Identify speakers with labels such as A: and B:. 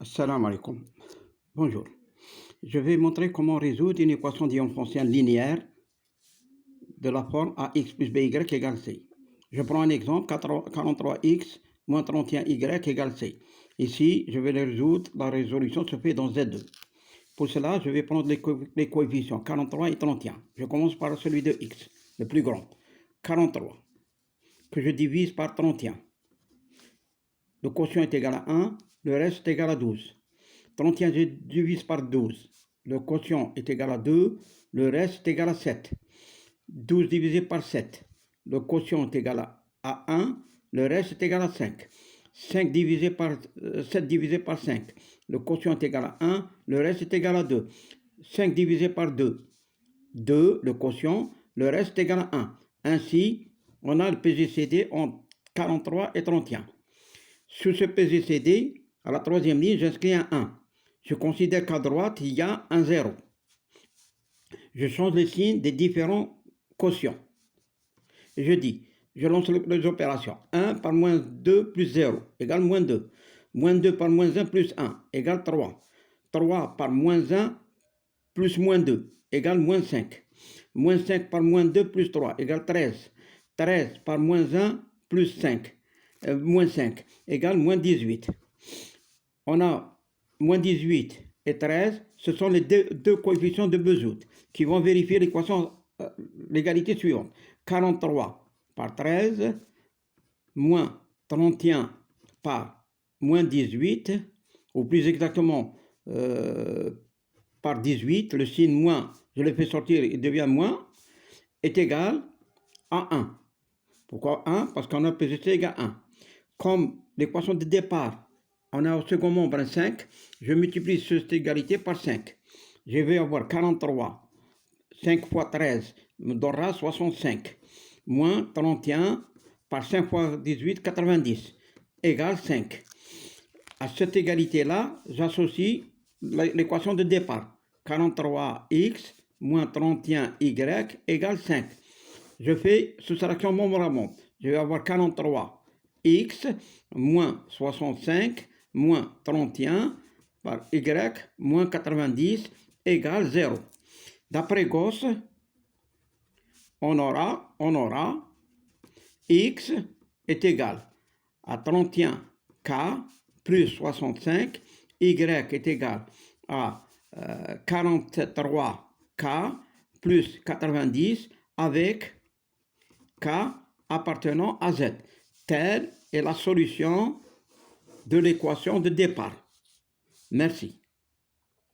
A: Salam alaikum. Bonjour. Je vais montrer comment résoudre une équation différentielle linéaire de la forme ax plus by égale c. Je prends un exemple, 43x moins 31y égale c. Ici, je vais le résoudre. La résolution se fait dans Z2. Pour cela, je vais prendre les coefficients 43 et 31. Je commence par celui de x, le plus grand. 43, que je divise par 31. Le quotient est égal à 1, le reste est égal à 12. 31, je divise par 12. Le quotient est égal à 2, le reste est égal à 7. 12 divisé par 7. Le quotient est égal à 1, le reste est égal à 5. 7 divisé par 5. Le quotient est égal à 1, le reste est égal à 2. 5 divisé par 2. 2, le quotient, le reste est égal à 1. Ainsi, on a le PGCD entre 43 et 31. Sur ce PGCD, à la troisième ligne, j'inscris un 1. Je considère qu'à droite, il y a un 0. Je change les signes des différents quotients. Je dis, je lance les opérations. 1 par moins 2 plus 0 égale moins 2. Moins 2 par moins 1 plus 1 égale 3. 3 par moins 1 plus moins 2 égale moins 5. Moins 5 par moins 2 plus 3 égale 13. 13 par moins 1 plus 5. Moins 5 égale moins 18. On a moins 18 et 13, ce sont les deux coefficients de Bezout qui vont vérifier l'équation, l'égalité suivante. 43 par 13, moins 31 par moins 18, ou plus exactement par 18, le signe moins, je le fais sortir, il devient moins, est égal à 1. Pourquoi 1? Parce qu'on a PGC égale 1. Comme l'équation de départ, on a au second membre un 5, je multiplie cette égalité par 5. Je vais avoir 43. 5 fois 13 me donnera 65. Moins 31 par 5 fois 18, 90, égale 5. À cette égalité-là, j'associe l'équation de départ. 43x moins 31y égale 5. Je fais soustraction membre à membre. Je vais avoir 43x moins 65 moins 31 par y moins 90 égale 0. D'après Gauss, on aura x est égal à 31k plus 65, y est égal à 43k plus 90 avec k appartenant à z. Telle est la solution de l'équation de départ. Merci.